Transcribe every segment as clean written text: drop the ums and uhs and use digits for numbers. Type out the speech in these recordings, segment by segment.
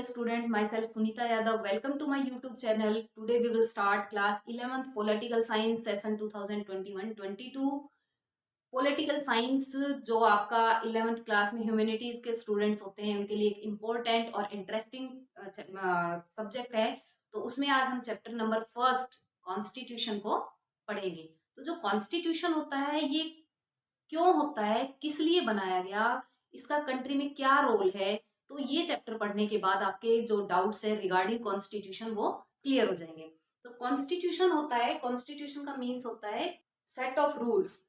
student, myself Punita Yadav. Welcome to my YouTube channel. Today we will start class 11th Political Science session 2021-22. Political science जो आपका 11th class में humanities के students होते हैं उनके लिए एक इम्पोर्टेंट और इंटरेस्टिंग सब्जेक्ट है। तो उसमें आज हम चैप्टर नंबर फर्स्ट कॉन्स्टिट्यूशन को पढ़ेंगे। तो जो कॉन्स्टिट्यूशन होता है ये क्यों होता है, किस लिए बनाया गया, इसका कंट्री में क्या रोल है, तो ये चैप्टर पढ़ने के बाद आपके जो डाउट्स है रिगार्डिंग कॉन्स्टिट्यूशन वो क्लियर हो जाएंगे। तो कॉन्स्टिट्यूशन होता है, कॉन्स्टिट्यूशन का मीन्स होता है सेट ऑफ रूल्स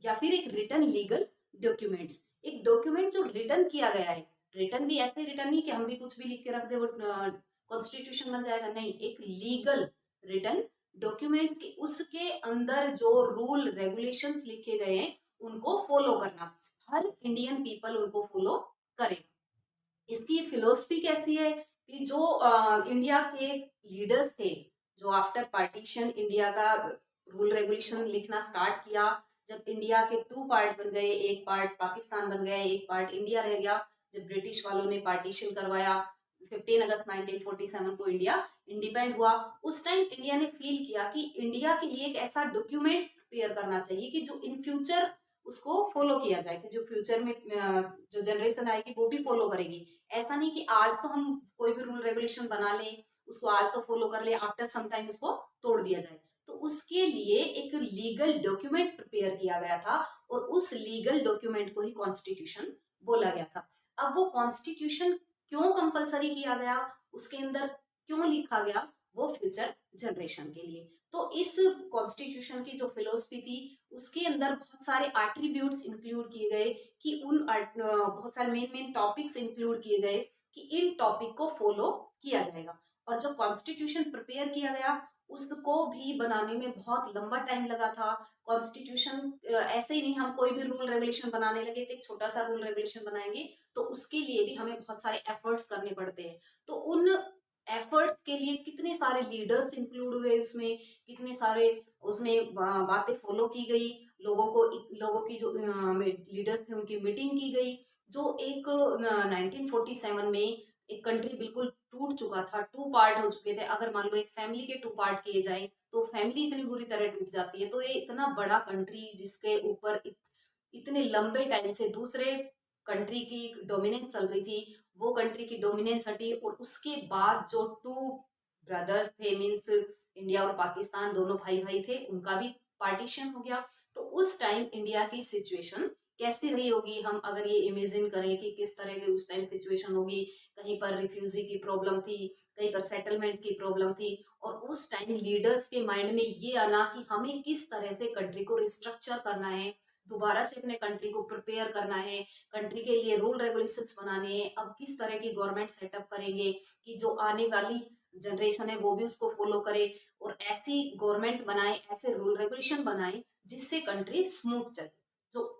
या फिर एक रिटन लीगल डॉक्यूमेंट्स। एक डॉक्यूमेंट जो रिटन किया गया है, रिटन भी ऐसे रिटन नहीं कि हम भी कुछ भी लिख के रख दे वो कॉन्स्टिट्यूशन बन जाएगा, नहीं, एक लीगल रिटन डॉक्यूमेंट्स के उसके अंदर जो रूल रेगुलेशंस लिखे गए हैं उनको फॉलो करना, हर इंडियन पीपल उनको फॉलो करेगा। इसकी फिलोसफी कैसी है कि जो इंडिया के लीडर्स थे, जो आफ्टर पार्टीशन इंडिया का रूल रेगुलेशन लिखना स्टार्ट किया, जब इंडिया के टू पार्ट बन गए, एक पार्ट पाकिस्तान बन गया, एक पार्ट इंडिया रह गया, जब ब्रिटिश वालों ने पार्टीशन करवाया 15 अगस्त 1947 को इंडिया इंडिपेंडेंट हुआ, उस टाइम इंडिया ने फील किया कि इंडिया के लिए एक ऐसा डॉक्यूमेंट्स प्रिपेयर करना चाहिए कि जो इन फ्यूचर उसको फॉलो किया जाए, कि जो फ्यूचर में जो जनरेशन आएगी वो भी फॉलो करेगी। ऐसा नहीं कि आज तो हम कोई भी रूल रेगुलेशन बना लें, उसको आज तो फॉलो कर ले, आफ्टर सम टाइम उसको तोड़ दिया जाए। तो उसके लिए एक लीगल डॉक्यूमेंट प्रिपेयर किया गया था और उस लीगल डॉक्यूमेंट को ही कॉन्स्टिट्यूशन बोला गया था। अब वो कॉन्स्टिट्यूशन क्यों कंपलसरी किया गया, उसके अंदर क्यों लिखा गया, वो फ्यूचर जनरेशन के लिए। तो इस कॉन्स्टिट्यूशन की जो फिलोसफी थी उसके अंदर बहुत सारे एट्रीब्यूट्स इंक्लूड किए गए कि बहुत सारे मेन मेन टॉपिक्स इंक्लूड किए गए कि इन टॉपिक को फॉलो किया जाएगा। और जो कॉन्स्टिट्यूशन प्रिपेयर किया गया उसको भी बनाने में बहुत लंबा टाइम लगा था। कॉन्स्टिट्यूशन ऐसे ही नहीं हम कोई भी रूल रेगुलेशन बनाने लगे तो एक छोटा सा रूल रेगुलेशन बनाएंगे, तो उसके लिए भी हमें बहुत सारे एफर्ट्स करने पड़ते हैं। तो उन एफर्ट्स के लिए कितने सारे लीडर्स इंक्लूड हुए उसमें, कितने सारे उसमें बातें फॉलो की गई, लोगों की जो लीडर्स थे उनकी मीटिंग की गई। जो एक 1947 में एक कंट्री बिल्कुल टूट चुका था, टू पार्ट हो चुके थे। अगर मान लो एक फैमिली के टू पार्ट किए जाए तो फैमिली इतनी बुरी तरह टूट जाती है। तो ये इतना बड़ा कंट्री जिसके ऊपर इतने लंबे टाइम से दूसरे कंट्री की डोमिनेंस चल रही थी, वो कंट्री की डोमिनेंस हटी और उसके बाद जो टू ब्रदर्स थे, मीन्स इंडिया और पाकिस्तान दोनों भाई भाई थे, उनका भी पार्टीशन हो गया। तो उस टाइम इंडिया की सिचुएशन कैसी रही होगी, हम अगर ये इमेजिन करें कि किस तरह की उस टाइम सिचुएशन होगी। कहीं पर रिफ्यूजी की प्रॉब्लम थी, कहीं पर सेटलमेंट की प्रॉब्लम थी, और उस टाइम लीडर्स के माइंड में ये आना कि हमें किस तरह से कंट्री को रिस्ट्रक्चर करना है, दोबारा से अपने कंट्री को प्रिपेयर करना है, कंट्री के लिए रूल रेगुलेशंस बनाने हैं, अब किस तरह की गवर्नमेंट सेटअप करेंगे कि जो आने वाली जनरेशन है वो भी उसको फॉलो करे, और ऐसी गवर्नमेंट बनाए, ऐसे रूल रेगुलेशन बनाए जिससे कंट्री स्मूथ चले। जो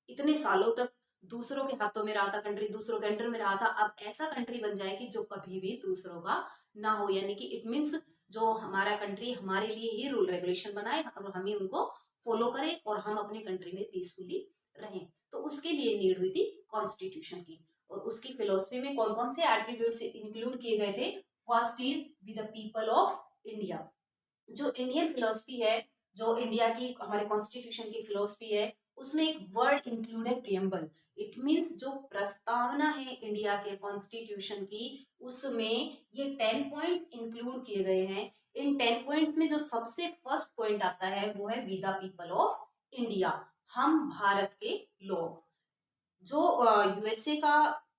इतने सालों तक दूसरों के हाथों में रहा था, कंट्री दूसरों के अंडर में रहा था, अब ऐसा कंट्री बन जाए कि जो कभी भी दूसरों का ना हो, यानी कि इट मीन्स जो हमारा कंट्री हमारे लिए ही रूल रेगुलेशन बनाए और हम ही उनको फॉलो करें और हम अपनी कंट्री में पीसफुली रहें। तो उसके लिए नीड हुई थी कॉन्स्टिट्यूशन की। और उसकी फिलोसफी में कौन कौन से एट्रीब्यूट्स इंक्लूड किए गए थे? First is with the people of India. जो इंडियन फिलोसफी है, जो इंडिया की हमारे कॉन्स्टिट्यूशन की फिलोसफी है, उसमें एक वर्ड इंक्लूड है प्रियम्बल। इट मीन्स जो प्रस्तावना है इंडिया के कॉन्स्टिट्यूशन की, उसमें ये 10 पॉइंट्स इंक्लूड किए गए हैं। इन 10 पॉइंट्स में जो सबसे फर्स्ट पॉइंट आता है वो है we the people of India, हम भारत के लोग। जो यूएसए का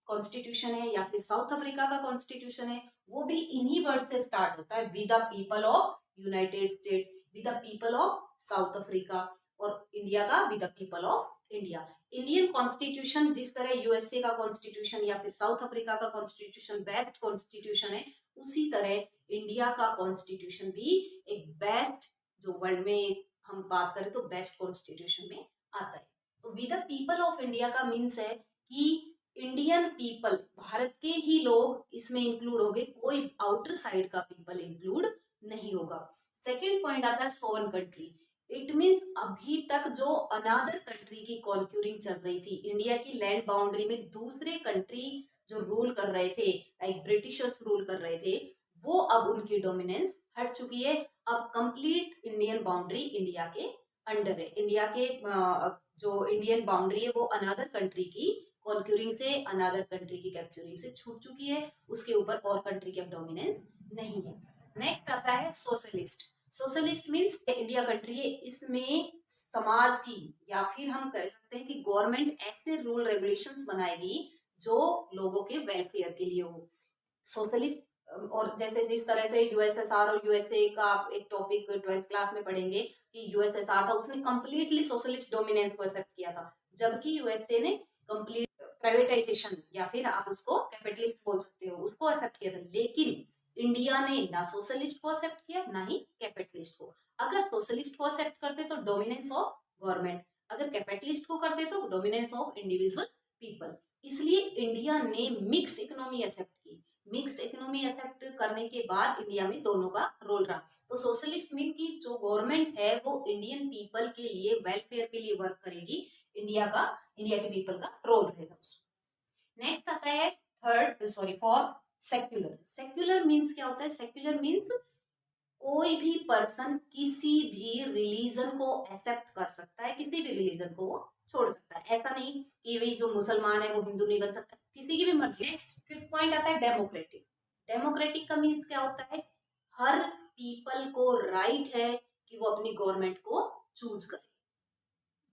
कॉन्स्टिट्यूशन है या फिर साउथ अफ्रीका का कॉन्स्टिट्यूशन है, वो भी इन्हीं वर्ड से स्टार्ट होता है, with the people of United state, with the people of south Africa, और इंडिया का with the people of India. Indian constitution जिस तरह यूएसए का कॉन्स्टिट्यूशन या फिर साउथ अफ्रीका का कॉन्स्टिट्यूशन बेस्ट कॉन्स्टिट्यूशन है, उसी तरह इंडिया का कॉन्स्टिट्यूशन भी एक बेस्ट, जो वर्ल्ड में हम बात करें तो बेस्ट कॉन्स्टिट्यूशन में आता है। तो with the people of India का मीन्स है कि इंडियन पीपल, भारत के ही लोग इसमें इंक्लूड होंगे, कोई आउटर साइड का पीपल इंक्लूड नहीं होगा। सेकेंड पॉइंट आता है सोवन कंट्री। इट मीन्स अभी तक जो अनादर कंट्री की कॉन्क्यूरिंग चल रही थी, इंडिया की लैंड बाउंड्री में दूसरे कंट्री जो रूल कर रहे थे, लाइक ब्रिटिशर्स रूल कर रहे थे, वो अब उनकी डोमिनेंस हट चुकी है। अब कंप्लीट इंडियन बाउंड्री इंडिया के अंडर है। इंडिया के जो इंडियन बाउंड्री है वो अनदर कंट्री की कॉन्क्यूरिंग से, अनदर कंट्री की कैप्चरिंग से छूट चुकी है। उसके ऊपर और कंट्री की अब डोमिनेंस नहीं है। नेक्स्ट आता है socialist. Socialist means India country है, इसमें समाज की या फिर हम कह सकते हैं कि गवर्नमेंट ऐसे रूल रेगुलेशंस बनाएगी जो लोगों के वेलफेयर के लिए हो। सोशलिस्ट, और जैसे जिस तरह से यूएसएसआर और यूएसए का आप एक टॉपिक 12th क्लास में पढ़ेंगे कि यूएसएसआर था, उसने कंप्लीटली सोशलिस्ट डोमिनेंस को एक्सेप्ट किया था, जबकि यूएसए ने कंप्लीट प्राइवेटाइजेशन या फिर आप उसको कैपिटलिस्ट बोल सकते हो, उसको एक्सेप्ट किया था। लेकिन इंडिया ने ना सोशलिस्ट को एक्सेप्ट किया ना ही कैपिटलिस्ट को। अगर सोशलिस्ट को एक्सेप्ट करते तो डोमिनेंस ऑफ गवर्नमेंट, अगर कैपिटलिस्ट को करते तो डोमिनेंस ऑफ इंडिविजुअल पीपल। इसलिए इंडिया ने मिक्स्ड इकोनॉमी एक्सेप्ट की। मिक्स्ड इकोनॉमी एक्सेप्ट करने के बाद इंडिया में दोनों का रोल रहा। तो सोशलिस्ट मीन की जो गवर्नमेंट है वो इंडियन पीपल के लिए, वेलफेयर के लिए वर्क करेगी, इंडिया के पीपल का रोल रहेगा उसमें। नेक्स्ट आता है फोर्थ, सेक्युलर। सेक्युलर मीन्स क्या होता है? सेक्युलर मीन्स कोई भी पर्सन किसी भी रिलीजन को एक्सेप्ट कर सकता है, किसी भी रिलीजन को वो छोड़ सकता है। ऐसा नहीं कि भाई जो मुसलमान है वो हिंदू नहीं बन सकता, किसी की भी मर्जी। नेक्स्ट फिफ्थ पॉइंट आता है डेमोक्रेटिक। डेमोक्रेटिक का मीन्स क्या होता है? हर पीपल को राइट है कि वो अपनी गवर्नमेंट को चूज करे।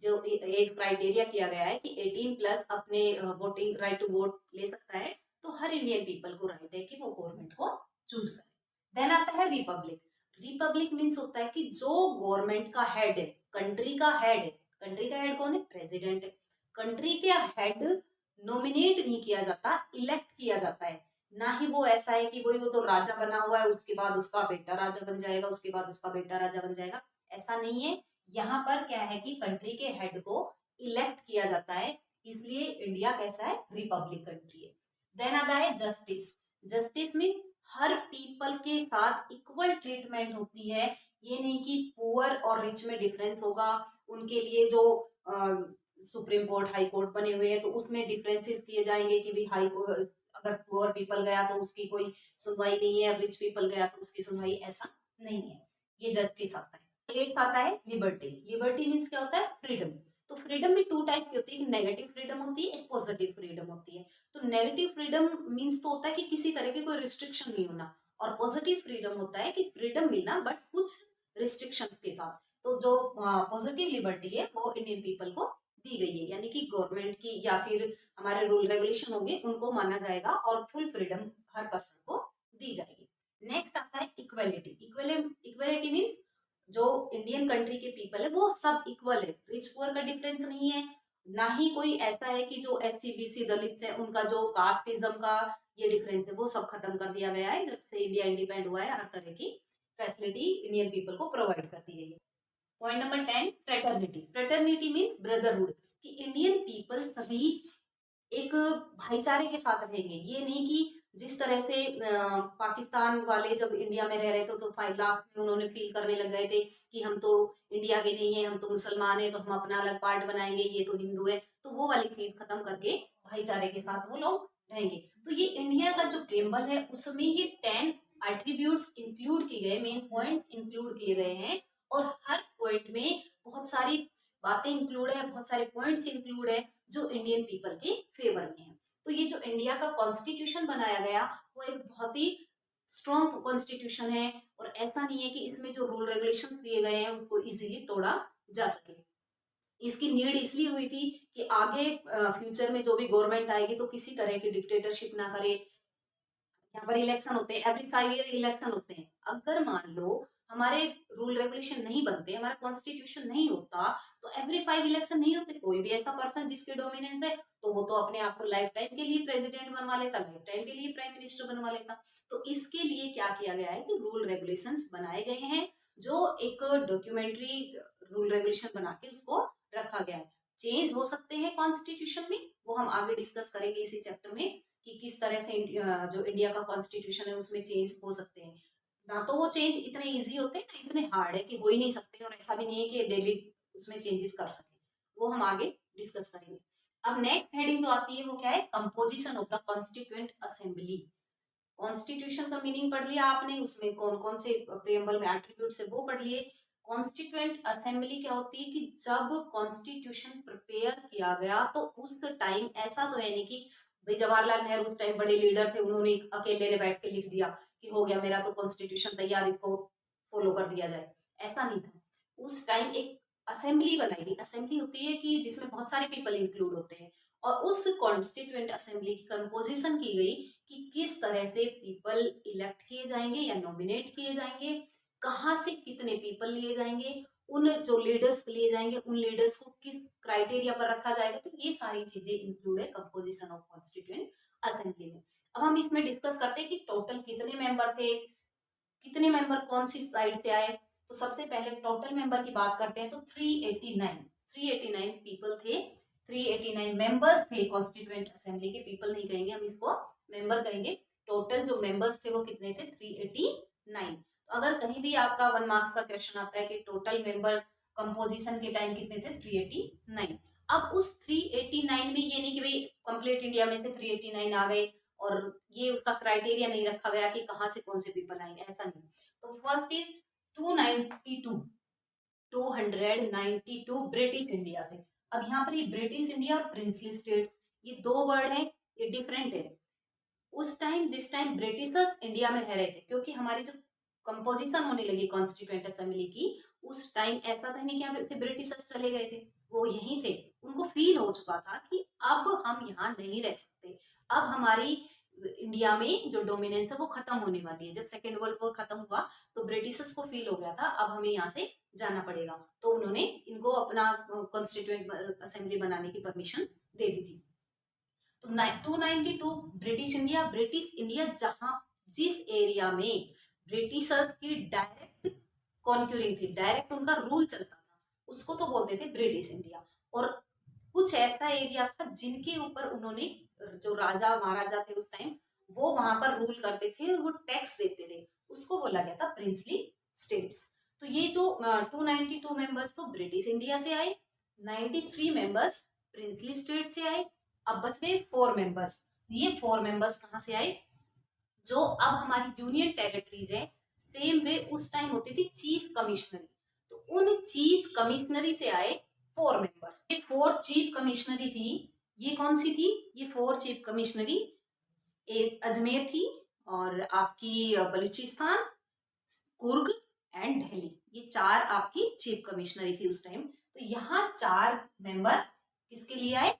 जो एज क्राइटेरिया किया गया है कि 18 प्लस अपने वोटिंग राइट टू वोट ले सकता है, तो हर इंडियन पीपल को राइट है कि वो गवर्नमेंट को चूज करे। देन आता है रिपब्लिक। रिपब्लिक मीन्स होता है कि जो गवर्नमेंट का हेड है, कंट्री का हेड है, कंट्री का हेड कौन है? प्रेसिडेंट है। कंट्री के हेड नॉमिनेट नहीं किया जाता, इलेक्ट किया जाता है। ना ही वो ऐसा है कि वो तो राजा बना हुआ है, उसके बाद उसका बेटा राजा बन जाएगा, उसके बाद उसका बेटा राजा बन जाएगा, ऐसा नहीं है। यहाँ पर क्या है कि कंट्री के हेड को इलेक्ट किया जाता है, इसलिए इंडिया कैसा है? रिपब्लिक कंट्री है। देन आता है justice. Justice mean her people के साथ इक्वल ट्रीटमेंट होती है। ये नहीं कि पुअर और रिच में डिफरेंस होगा, उनके लिए जो सुप्रीम कोर्ट, हाई कोर्ट बने हुए हैं तो उसमें डिफरेंसेस किए जाएंगे कि भाई हाई कोर्ट अगर पुअर पीपल गया तो उसकी कोई सुनवाई नहीं है, रिच पीपल गया तो उसकी सुनवाई, ऐसा नहीं है। ये जस्टिस आता है। एट्थ आता है लिबर्टी। लिबर्टी मीन्स क्या होता है? फ्रीडम। तो फ्रीडम भी टू टाइप की होती है, नेगेटिव फ्रीडम होती है, एक पॉजिटिव फ्रीडम होती है। तो नेगेटिव फ्रीडम मीन्स तो होता है कि किसी तरह की कोई रिस्ट्रिक्शन नहीं होना, और पॉजिटिव फ्रीडम होता है कि फ्रीडम मिलना बट कुछ रिस्ट्रिक्शंस के साथ। तो जो पॉजिटिव लिबर्टी है वो इंडियन पीपल को दी गई है, यानी कि गवर्नमेंट की या फिर हमारे रूल रेगुलेशन होंगे उनको माना जाएगा और फुल फ्रीडम हर पर्सन को दी जाएगी। नेक्स्ट आता है इक्वेलिटी। इक्वेलिटी मीन्स जो इंडियन कंट्री के पीपल है वो सब इक्वल है, रिच पुअर का डिफरेंस नहीं है। ना ही कोई ऐसा है कि जो एससी बीसी दलित है उनका जो कास्टिज्म का ये डिफरेंस है वो सब खत्म कर दिया गया है। जब से इंडिया इंडिपेंडेंट हुआ है हर तरह की फैसिलिटी इंडियन पीपल को प्रोवाइड कर दी गई है। Point number 10, fraternity. Fraternity means brotherhood, कि इंडियन पीपल सभी एक भाईचारे के साथ रहेंगे। ये नहीं कि जिस तरह से पाकिस्तान वाले जब इंडिया में रह रहे थे तो लास्ट में उन्होंने फील करने लग गए थे कि हम तो इंडिया के नहीं है, हम तो मुसलमान है, तो हम अपना अलग पार्ट बनाएंगे, ये तो हिंदू है। तो वो वाली चीज खत्म करके भाईचारे के साथ वो लोग रहेंगे। तो ये इंडिया का जो प्रेम्बल है उसमें ये 10 एट्रीब्यूट्स इंक्लूड किए गए, मेन पॉइंट्स इंक्लूड किए गए हैं, और हर पॉइंट में बहुत सारी बातें इंक्लूड है, बहुत सारे पॉइंट्स इंक्लूड है जो इंडियन पीपल के फेवर में है। तो ये जो इंडिया का कॉन्स्टिट्यूशन बनाया गया वो एक बहुत ही स्ट्रॉन्ग कॉन्स्टिट्यूशन है, और ऐसा नहीं है कि इसमें जो रूल रेगुलेशन दिए गए हैं उसको इजीली तोड़ा जा सके। इसकी नीड इसलिए हुई थी कि आगे फ्यूचर में जो भी गवर्नमेंट आएगी तो किसी तरह की डिक्टेटरशिप ना करे। यहाँ पर इलेक्शन होते हैं, एवरी 5 ईयर इलेक्शन होते हैं। अगर मान लो हमारे रूल रेगुलेशन नहीं बनते, हमारा कॉन्स्टिट्यूशन नहीं होता, तो एवरी 5 इलेक्शन नहीं होते। कोई भी ऐसा पर्सन जिसके डोमिनेंस है तो वो तो अपने आप को लाइफ टाइम के लिए प्रेसिडेंट बनवा लेता, लाइफ टाइम के लिए प्राइम मिनिस्टर बनवा लेता। तो इसके लिए क्या किया गया है कि रूल रेगुलेशंस बनाए गए हैं, जो एक डॉक्यूमेंट्री रूल रेगुलेशन बना के उसको रखा गया है। चेंज हो सकते हैं कॉन्स्टिट्यूशन में, वो हम आगे डिस्कस करेंगे इसी चैप्टर में कि किस तरह से जो इंडिया का कॉन्स्टिट्यूशन है उसमें चेंज हो सकते हैं। ना तो वो चेंज इतने इजी होते हैं ना इतने हार्ड है कि हो ही नहीं सकते, और ऐसा भी नहीं है कि डेली उसमें चेंजेस कर सके, वो हम आगे डिस्कस करेंगे। अब नेक्स्ट हेडिंग जो आती है वो क्या है, composition of the constituent assembly. Constitution का मीनिंग पढ़ लिया आपने, उसमें कौन कौन से प्रियम्बल में एट्रीब्यूट्स है वो पढ़ लिए। कॉन्स्टिट्यूएंट असेंबली क्या होती है कि जब कॉन्स्टिट्यूशन प्रिपेयर किया गया तो उस टाइम ऐसा तो है नहीं कि भाई जवाहरलाल नेहरू उस टाइम बड़े लीडर थे, उन्होंने अकेले ने बैठ के लिख दिया कि हो गया मेरा तो कॉन्स्टिट्यूशन तैयार, इसको फॉलो कर दिया जाए, ऐसा नहीं था। उस टाइम एक असेंबली बनाई गई। असेंबली होती है कि जिसमें बहुत सारे पीपल इंक्लूड होते हैं, और उस कॉन्स्टिट्यूएंट असेंबली की कंपोजिशन की गई कि किस तरह से पीपल इलेक्ट किए जाएंगे या नॉमिनेट किए जाएंगे, कहाँ से कितने पीपल लिए जाएंगे, उन जो लीडर्स लिए जाएंगे उन लीडर्स को किस क्राइटेरिया पर रखा जाएगा। तो ये सारी चीजें इंक्लूड है कंपोजिशन ऑफ कॉन्स्टिट्यूएंट असेंबली में। अब हम इसमें डिस्कस करते हैं कि टोटल कितने मेंबर थे, कितने मेंबर कौन सी साइड से आए। तो सबसे पहले टोटल मेंबर की बात करते हैं तो 389 पीपल थे, 389 मेंबर्स थे कॉन्स्टिट्यूएंट असेंबली के। पीपल नहीं कहेंगे हम इसको, मेंबर कहेंगे। टोटल जो मेंबर्स थे वो कितने थे, 389। तो अगर कहीं भी आपका 1 मार्क्स का क्वेश्चन आता है कि टोटल मेंबर कंपोजिशन के टाइम कितने थे, 389। अब उस 389 में ये नहीं कि भाई कंप्लीट इंडिया में से 389 आ गए और ये उसका क्राइटेरिया नहीं रखा गया कि कहाँ से कौन से पीपल आएंगे, ऐसा नहीं। तो फर्स्ट इज 292 ब्रिटिश इंडिया से। अब यहाँ पर ये ब्रिटिश इंडिया और प्रिंसली स्टेट्स, ये दो वर्ड है, ये डिफरेंट है। उस टाइम जिस टाइम ब्रिटिशर्स इंडिया में रह रहे थे, क्योंकि हमारी जब कंपोजिशन होने लगी कॉन्स्टिट्यूएंट असेंबली की, उस टाइम ऐसा था नहीं कि यहाँ से ब्रिटिशर्स चले गए थे, वो यहीं थे। उनको फील हो चुका था कि अब हम यहाँ नहीं रह सकते, अब हमारी इंडिया में जो डोमिनेंस है वो खत्म होने वाली है। जब सेकेंड वर्ल्ड वॉर खत्म हुआ तो ब्रिटिशर्स को फील हो गया था अब हमें यहाँ से जाना पड़ेगा, तो उन्होंने इनको अपना कॉन्स्टिट्यूएंट असेंबली बनाने की परमिशन दे दी थी। तो 292 ब्रिटिश इंडिया जहां जिस एरिया में ब्रिटिशर्स की डायरेक्ट कॉन्क्यूरिंग थी, डायरेक्ट उनका रूल चलता था, उसको तो बोलते थे ब्रिटिश इंडिया। और कुछ ऐसा एरिया था जिनके ऊपर उन्होंने, जो राजा महाराजा थे उस टाइम, वो वहां पर रूल करते थे और वो टैक्स देते थे, उसको बोला गया था प्रिंसली स्टेट्स। तो ये जो 292 मेंबर्स तो ब्रिटिश इंडिया से आए, 93 मेंबर्स प्रिंसली स्टेट से आए। अब बच गए 4 मेंबर्स। ये 4 मेंबर्स कहाँ से आए, जो अब हमारी यूनियन टेरिटरीज है, सेम वे उस टाइम होती थी चीफ कमिश्नरी, तो उन चीफ कमिश्नरी से आए 4 मेंबर्स। ये 4 चीफ कमिश्नरी थी, ये कौन सी थी, ये 4 चीफ कमिश्नरी अजमेर थी, और आपकी बलूचिस्तान, कुर्ग एंड दिल्ली, ये 4 आपकी चीफ कमिश्नरी थी उस टाइम। तो यहाँ 4 मेंबर किसके लिए आए,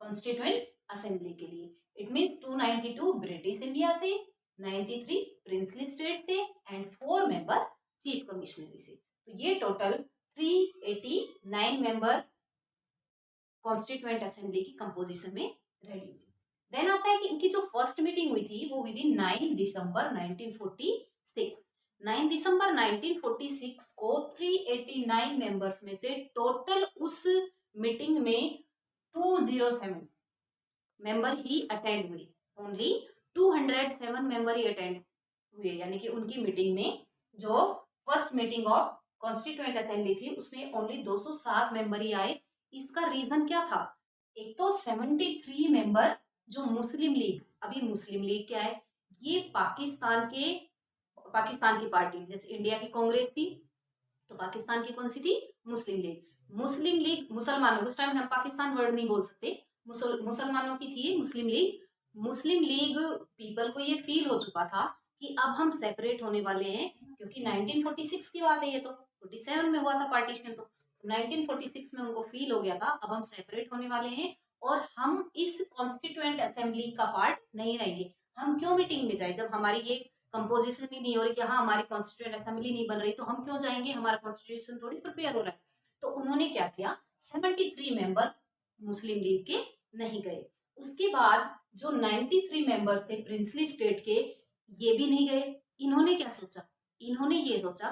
कॉन्स्टिट्यूएंट असेंबली के लिए। इट मींस 292 ब्रिटिश इंडिया से, 93 प्रिंसली स्टेट से एंड 4 मेंबर चीफ कमिश्नरी से। तो ये टोटल 389 मेंबर कॉन्स्टिट्यूएंट असेंबली की कंपोजिशन में रेडी हुई। देन आता है कि इनकी जो फर्स्ट मीटिंग हुई थी वो हुई थी 9 दिसंबर 1946। 9 दिसंबर 1946 को 389 मेंबर्स में से टोटल उस मीटिंग में 207 मेंबर ही अटेंड हुए। ओनली 207 मेंबर ही अटेंड हुए, यानी कि उनकी मीटिंग में, जो first meeting of constituent assembly थी, उसमें ओनली 207 मेंबर ही आए। इसका रीजन क्या था, एक तो 73 मेंबर जो मुस्लिम लीग, अभी मुस्लिम लीग क्या है, ये पाकिस्तान की पार्टी, जैसे इंडिया की कांग्रेस थी तो पाकिस्तान की कौन सी थी, मुस्लिम लीग। मुस्लिम लीग मुसलमानों, उस टाइम हम पाकिस्तान वर्ड नहीं बोल सकते, मुसलमानों की थी मुस्लिम लीग। मुस्लिम लीग पीपल को ये फील हो चुका था कि अब हम सेपरेट होने वाले हैं, क्योंकि 1946 की बात है, ये तो 47 में हुआ था पार्टीशन, तो 1946 में उनको फील हो गया था अब हम सेपरेट होने वाले हैं और हम इस कॉन्स्टिट्यूएंट असेंबली का पार्ट नहीं रहेंगे। हम क्यों मीटिंग में जाए जब हमारी ये कंपोजिशन ही नहीं हो रही, कि हाँ हमारी कॉन्स्टिट्यूएंट असेंबली नहीं बन रही, तो हम क्यों जाएंगे, हमारा कॉन्स्टिट्यूशन थोड़ी प्रिपेयर हो रहा है। तो उन्होंने क्या किया, 73 मेंबर मुस्लिम लीग के नहीं गए। उसके बाद जो 93 मेंबर्स थे प्रिंसली स्टेट के, ये भी नहीं गए। इन्होंने क्या सोचा, इन्होंने ये सोचा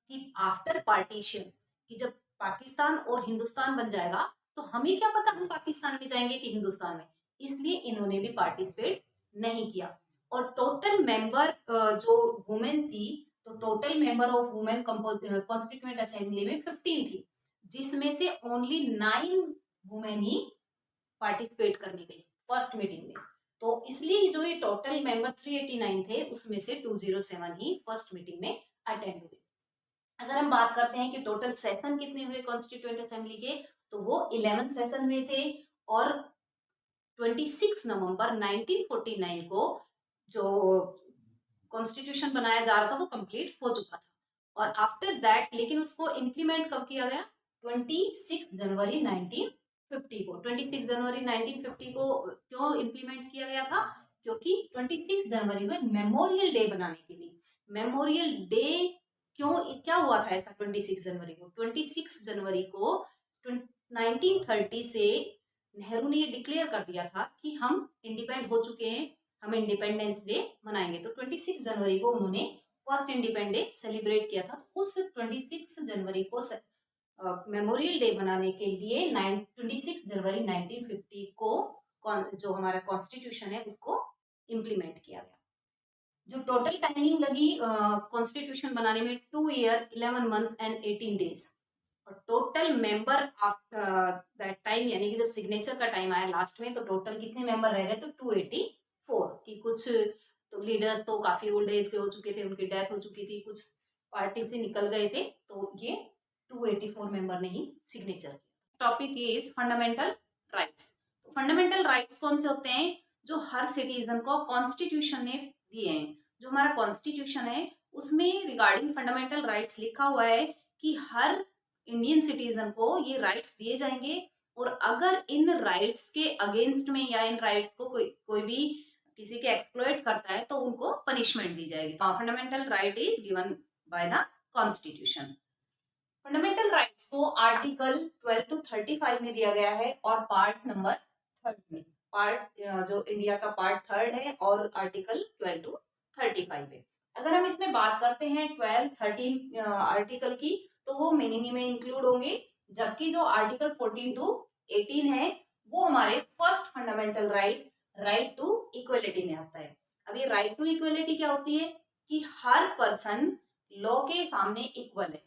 कि आफ्टर पार्टीशन, कि जब पाकिस्तान और हिंदुस्तान बन जाएगा तो हमें क्या पता हम पाकिस्तान में जाएंगे कि हिंदुस्तान में, इसलिए इन्होंने भी पार्टिसिपेट नहीं किया। और टोटल मेंबर जो वुमेन थी, तो total member of women constituent assembly में 15 थी, जिसमें से ओनली 9 वुमेन ही पार्टिसिपेट करने गई फर्स्ट मीटिंग में। तो इसलिए जो ये टोटल मेंबर 389 थे उसमें से 207 ही फर्स्ट मीटिंग में अटेंड हुए। अगर हम बात करते हैं कि टोटल सेशन कितने हुए कॉन्स्टिट्यूएंट असेंबली के, तो वो 11 सेशन हुए थे और 26 नवंबर 1949 को जो कॉन्स्टिट्यूशन बनाया जा रहा था वो कंप्लीट हो चुका था। और आफ्टर दैट लेकिन उसको इम्प्लीमेंट कब किया गया? 26 जनवरी 1950 को। 26 जनवरी 1950 को क्यों इम्प्लीमेंट किया गया था? क्योंकि 26 जनवरी को एक मेमोरियल डे बनाने के लिए। मेमोरियल डे क्यों, क्या हुआ था ऐसा 26 जनवरी को? 26 जनवरी को 1930 से नेहरू ने ये डिक्लेयर कर दिया था कि हम इंडिपेंडेंट हो चुके हैं, हम इंडिपेंडेंस डे मनाएंगे। तो 26 जनवरी को उन्होंने फर्स्ट इंडिपेंडेंस डे सेलिब्रेट किया था। उस 26 जनवरी को मेमोरियल डे बनाने के लिए 26 जनवरी 1950 को जो हमारा कॉन्स्टिट्यूशन है उसको इम्प्लीमेंट किया गया। जो टोटल टाइमिंग लगी कॉन्स्टिट्यूशन बनाने में 2 ईयर 11 मंथ एंड 18 डेज। और टोटल मेंबर दैट टाइम यानी कि जब सिग्नेचर का टाइम आया लास्ट में, तो टोटल कितने मेंबर रह गए? तो 284 की। कुछ तो लीडर्स तो काफी ओल्ड एज के हो चुके थे, उनकी डेथ हो चुकी थी, कुछ पार्टी से निकल गए थे, तो ये 284 मेंबर ने ही सिग्नेचर किया। Topic is fundamental rights. तो फंडामेंटल राइट्स कौन से होते हैं? जो हर सिटीजन को कॉन्स्टिट्यूशन ने दिए हैं। जो हमारा कॉन्स्टिट्यूशन है उसमें रिगार्डिंग फंडामेंटल राइट्स लिखा हुआ है कि हर इंडियन सिटीजन को ये राइट्स दिए जाएंगे, और अगर इन राइट्स के अगेंस्ट में या इन राइट्स को कोई भी किसी के एक्सप्लॉइट करता है तो उनको पनिशमेंट दी जाएगी। Fundamental right is given by the constitution. Fundamental rights को आर्टिकल 12 to 35 में दिया गया है और पार्ट नंबर 3 में। पार्ट जो इंडिया का पार्ट 3 है और आर्टिकल 12 to 35 है। अगर हम इसमें बात करते हैं 12, 13 आर्टिकल की, तो वो मीनिंग में इंक्लूड होंगे, जबकि जो आर्टिकल 14 to 18 है वो हमारे first fundamental right to equality में आता है। अब ये राइट टू इक्वलिटी क्या होती है? कि हर पर्सन लॉ के सामने इक्वल है।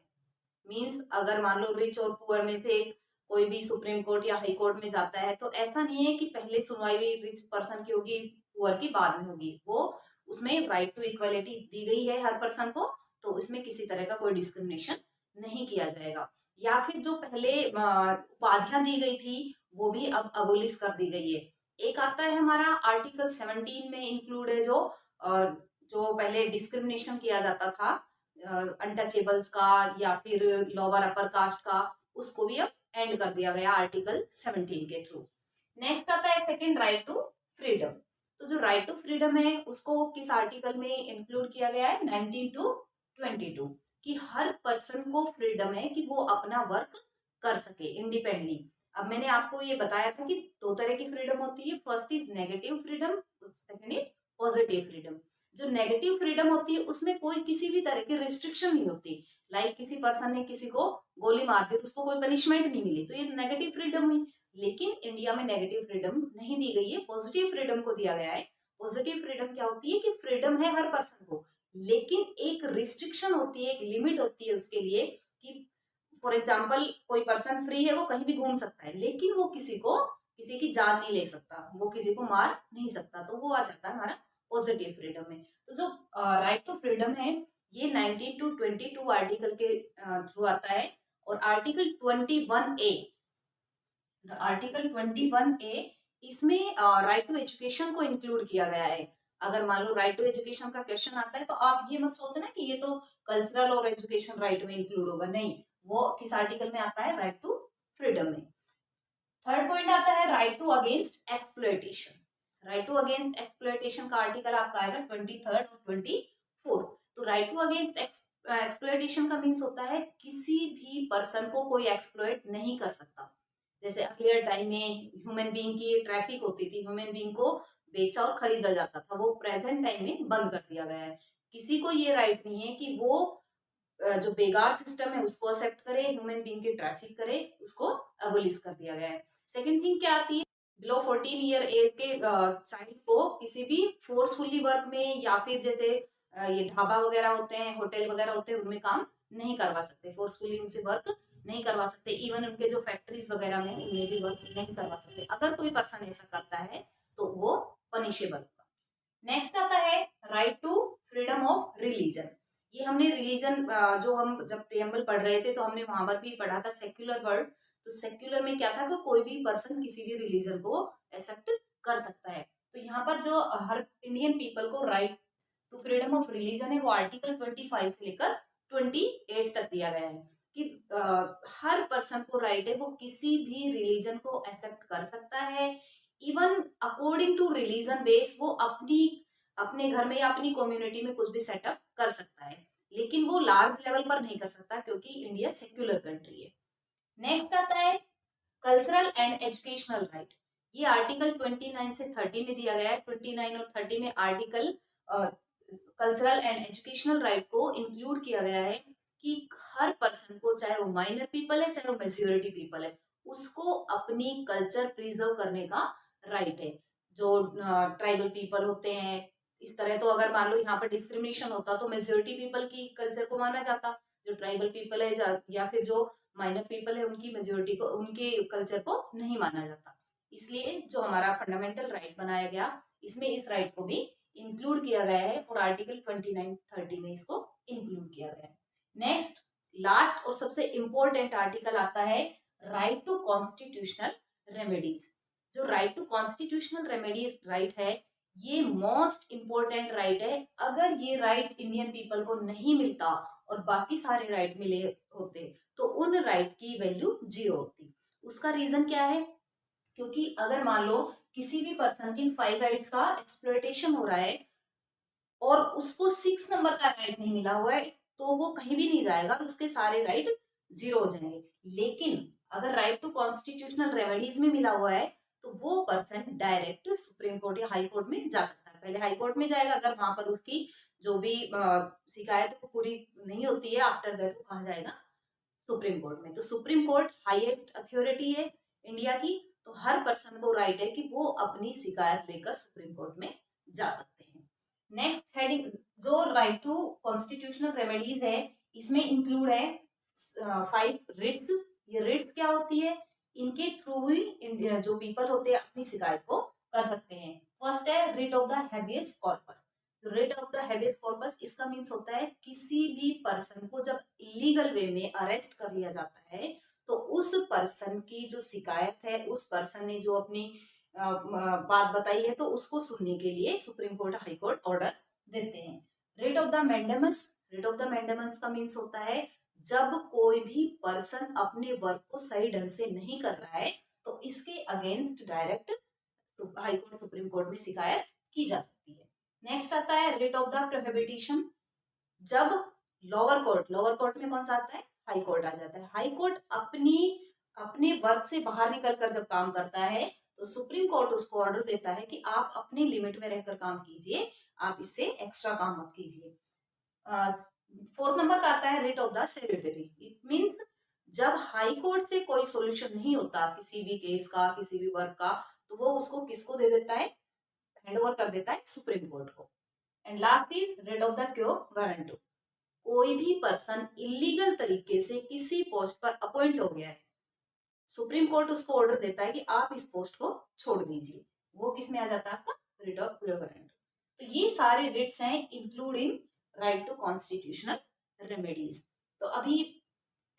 मीन्स अगर मान लो रिच और पुअर में से कोई भी सुप्रीम कोर्ट या हाई कोर्ट में जाता है तो ऐसा नहीं है कि पहले सुनवाई भी रिच पर्सन की होगी, पुअर की बाद में होगी। वो उसमें राइट टू इक्वलिटी दी गई है हर पर्सन को, तो उसमें किसी तरह का कोई डिस्क्रिमिनेशन नहीं किया जाएगा। या फिर जो पहले उपाधियां दी गई थी वो भी अब अबोलिश कर दी गई है। एक आता है हमारा आर्टिकल 17 में इंक्लूड है जो पहले डिस्क्रिमिनेशन किया जाता था अनटचेबल्स का या फिर लोअर अपर कास्ट का, उसको भी अब एंड कर दिया गया आर्टिकल 17 के थ्रू। नेक्स्ट आता है सेकंड राइट टू फ्रीडम। तो जो राइट टू फ्रीडम है उसको किस आर्टिकल में इंक्लूड किया गया है? 19 to 22 कि हर पर्सन को फ्रीडम है कि वो अपना वर्क कर सके इंडिपेंडेंटली। अब मैंने आपको ये बताया था कि दो तरह की फ्रीडम होती है। First is negative freedom, second is positive freedom. जो नेगेटिव फ्रीडम होती है उसमें कोई किसी भी तरह की रिस्ट्रिक्शन नहीं होती। लाइक किसी पर्सन ने किसी को गोली मार दी, उसको कोई पनिशमेंट नहीं मिली, तो ये नेगेटिव फ्रीडम हुई। लेकिन इंडिया में नेगेटिव फ्रीडम नहीं दी गई है, पॉजिटिव फ्रीडम को दिया गया है। पॉजिटिव फ्रीडम क्या होती है? कि फ्रीडम है हर पर्सन को, लेकिन एक रिस्ट्रिक्शन होती है, एक लिमिट होती है उसके लिए कि फॉर एग्जाम्पल कोई पर्सन फ्री है, वो कहीं भी घूम सकता है, लेकिन वो किसी की जान नहीं ले सकता, वो किसी को मार नहीं सकता, तो वो आ जाता है हमारा पॉजिटिव फ्रीडम में। तो जो राइट टू फ्रीडम है ये 19 to 22 आर्टिकल के थ्रू आता है। और आर्टिकल 21A इसमें राइट टू एजुकेशन को इंक्लूड किया गया है। अगर मान लो राइट टू एजुकेशन का क्वेश्चन आता है तो आप ये मत सोचना कि ये तो कल्चरल और एजुकेशन राइट में इंक्लूड होगा, नहीं, वो किस आर्टिकल में आता है? राइट टू फ्रीडम में। थर्ड पॉइंट आता है right to against exploitation. Right to against exploitation का आर्टिकल आपका आएगा 23 और 24। तो राइट टू अगेंस्ट एक्सप्लॉयटेशन का मीन्स होता है किसी भी पर्सन को कोई एक्सप्लॉयट नहीं कर सकता। जैसे अर्लियर टाइम में ह्यूमन बीइंग की ट्रैफिक होती थी, ह्यूमन बीइंग को बेचा और खरीदा जाता था, वो प्रेजेंट टाइम में बंद कर दिया गया है। किसी को ये राइट नहीं है कि वो जो बेगार सिस्टम है उसको एक्सेप्ट करे, ह्यूमन बीइंग की ट्रैफिक करे, उसको अबोलिश कर दिया गया है। सेकंड थिंग क्या आती है? बिलो 14 ईयर एज के चाइल्ड को किसी भी फोर्सफुली वर्क में या फिर जैसे ये ढाबा वगैरह होते हैं, होटल वगैरह होते हैं, उनमें काम नहीं करवा सकते, फोर्सफुली उनसे वर्क नहीं करवा सकते, इवन उनके जो फैक्ट्रीज वगैरह में उन्हें भी वर्क नहीं करवा सकते। अगर कोई पर्सन ऐसा करता है तो वो पनिशेबल होगा। नेक्स्ट आता है right to freedom of religion. ये हमने रिलीजन जो हम जब प्रियम्बल पढ़ रहे थे तो हमने वहां पर भी पढ़ा था सेक्युलर वर्ड। तो सेक्युलर में क्या था कि कोई भी पर्सन किसी भी रिलीजन को एक्सेप्ट कर सकता है। तो यहाँ पर जो हर इंडियन पीपल को right to freedom of religion है वो आर्टिकल 25 से लेकर 28 तक दिया गया है कि हर पर्सन को राइट है वो किसी भी रिलीजन को एक्सेप्ट कर सकता है। Even according to religion base वो अपने घर में या अपनी कम्युनिटी में कुछ भी सेटअप कर सकता है, लेकिन वो लार्ज लेवल पर नहीं कर सकता क्योंकि इंडिया सेक्युलर कंट्री है। नेक्स्ट आता है कल्चरल एंड एजुकेशनल राइट। ये आर्टिकल 29 से 30 में दिया गया है। 29 और 30 में article cultural and educational right को इंक्लूड किया गया है कि हर पर्सन को, चाहे वो माइनर पीपल है चाहे वो मेजोरिटी पीपल है, उसको अपनी कल्चर प्रिजर्व करने का राइट है। जो ट्राइबल पीपल होते हैं इस तरह, तो अगर मान लो यहाँ पर डिस्क्रिमिनेशन होता तो मेजोरिटी पीपल की कल्चर को माना जाता, जो ट्राइबल पीपल है या फिर जो माइनर पीपल है उनकी मेजोरिटी को, उनके कल्चर को नहीं माना जाता। इसलिए जो हमारा फंडामेंटल राइट बनाया गया इसमें इस राइट को भी इंक्लूड किया गया है और आर्टिकल 29-30 में इसको इंक्लूड किया गया है। नेक्स्ट लास्ट और सबसे इंपॉर्टेंट आर्टिकल आता है राइट टू कॉन्स्टिट्यूशनल रेमेडीज। जो right to constitutional remedy right है ये मोस्ट इंपॉर्टेंट राइट है। अगर ये राइट इंडियन पीपल को नहीं मिलता और बाकी सारे राइट मिले होते तो उन राइट की वैल्यू 0 होती। उसका रीजन क्या है? क्योंकि अगर मान लो किसी भी पर्सन की 5 राइट्स का एक्सप्लॉयटेशन हो रहा है और उसको 6 नंबर का राइट नहीं मिला हुआ है तो वो कहीं भी नहीं जाएगा, उसके सारे राइट 0 हो जाएंगे। लेकिन अगर राइट टू कॉन्स्टिट्यूशनल रेमेडीज में मिला हुआ है तो वो पर्सन डायरेक्ट सुप्रीम कोर्ट या हाई कोर्ट में जा सकता है। पहले हाई कोर्ट में जाएगा, अगर वहां पर उसकी जो भी शिकायत पूरी नहीं होती है, आफ्टर दैट वो कहा जाएगा सुप्रीम कोर्ट में। तो सुप्रीम कोर्ट हाईएस्ट अथॉरिटी है इंडिया की, तो हर पर्सन को राइट है कि वो अपनी शिकायत लेकर सुप्रीम कोर्ट में जा सकते हैं। नेक्स्ट हेडिंग जो राइट टू कॉन्स्टिट्यूशनल रेमेडीज है इसमें इंक्लूड है 5 रिट्स। ये रिट्स क्या होती है? इनके थ्रू ही जो पीपल होते हैं अपनी शिकायत को कर सकते हैं। फर्स्ट है writ of the habeas corpus. Writ of the habeas corpus इसका मीन्स होता है किसी भी पर्सन को जब इलीगल वे में अरेस्ट कर लिया जाता है तो उस पर्सन की जो शिकायत है, उस पर्सन ने जो अपनी बात बताई है तो उसको सुनने के लिए supreme court high court order देते हैं। Writ of the mandamus. Writ of the mandamus का मीन्स होता है जब कोई भी पर्सन अपने वर्क को सही ढंग से नहीं कर रहा है तो इसके against direct high court supreme court में शिकायत की जा सकती है। नेक्स्ट आता है रिट ऑफ द प्रोहिबिशन। जब लोअर कोर्ट में कौन सा आता है? हाई कोर्ट आ जाता है। हाई कोर्ट अपने वर्क से बाहर निकलकर जब काम करता है तो सुप्रीम कोर्ट उसको ऑर्डर देता है कि आप अपने लिमिट में रहकर काम कीजिए, आप इससे एक्स्ट्रा काम मत कीजिए। 4th नंबर का आता है writ of the secretary. It means जब हाई कोर्ट से कोई सॉल्यूशन नहीं होता किसी भी केस का, किसी भी वर्क का, तो वो उसको किसको दे देता है? हैंड ओवर कर देता है सुप्रीम कोर्ट को। And last is writ of the क्यो वारंट। कोई भी पर्सन इलीगल तरीके से किसी पोस्ट पर अपॉइंट हो गया है, सुप्रीम कोर्ट उसको ऑर्डर देता है कि आप इस पोस्ट को छोड़ दीजिए, वो किस में आ जाता है? आपका रिट ऑफ क्यो वारंट। तो ये सारे रिट्स हैं including right to constitutional remedies. तो अभी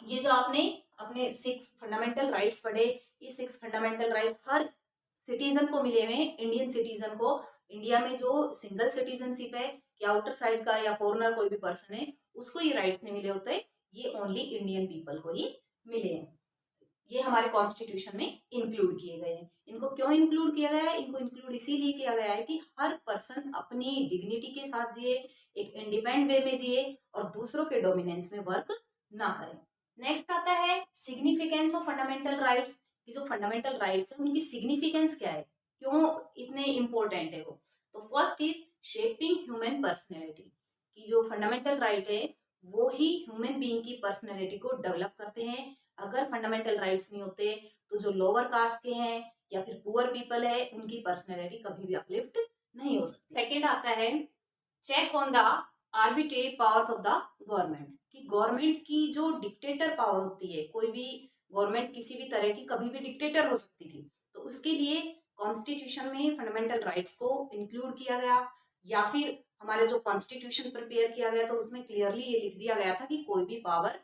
ये जो आपने अपने 6 फंडामेंटल राइट्स पढ़े, ये 6 फंडामेंटल राइट हर सिटीजन को मिले हुए हैं। इंडियन सिटीजन को, इंडिया में जो सिंगल सिटीजनशिप है कि आउटर साइड का या फॉरेनर कोई भी पर्सन है उसको ये राइट्स नहीं मिले होते, ये ओनली इंडियन पीपल को ही मिले हैं। ये हमारे कॉन्स्टिट्यूशन में इंक्लूड किए गए हैं। इनको क्यों इंक्लूड किया गया है? इनको इंक्लूड इसीलिए किया गया है कि हर पर्सन अपनी डिग्निटी के साथ जिए, एक इंडिपेंडेंट वे में जिए और दूसरों के डोमिनेंस में वर्क ना करें। नेक्स्ट आता है सिग्निफिकेंस ऑफ फंडामेंटल राइट्स। कि जो फंडामेंटल राइट्स है उनकी सिग्निफिकेंस क्या है, क्यों इतने इंपॉर्टेंट है वो। तो first is shaping human personality. कि जो फंडामेंटल राइट है वो ही ह्यूमन बीइंग की पर्सनैलिटी को डेवलप करते हैं। अगर फंडामेंटल राइट्स नहीं होते तो जो लोअर कास्ट के हैं या फिर पुअर पीपल है उनकी पर्सनैलिटी कभी भी अपलिफ्ट नहीं हो सकती। सेकेंड आता है check on the arbitrary powers of the government. कि गवर्नमेंट की जो डिक्टेटर पावर होती है, कोई भी गवर्नमेंट किसी भी तरह की कभी भी डिक्टेटर हो सकती थी, तो उसके लिए कॉन्स्टिट्यूशन में फंडामेंटल राइट्स को इंक्लूड किया गया, या फिर हमारे जो कॉन्स्टिट्यूशन प्रिपेयर किया गया तो उसमें क्लियरली ये लिख दिया गया था कि कोई भी पावर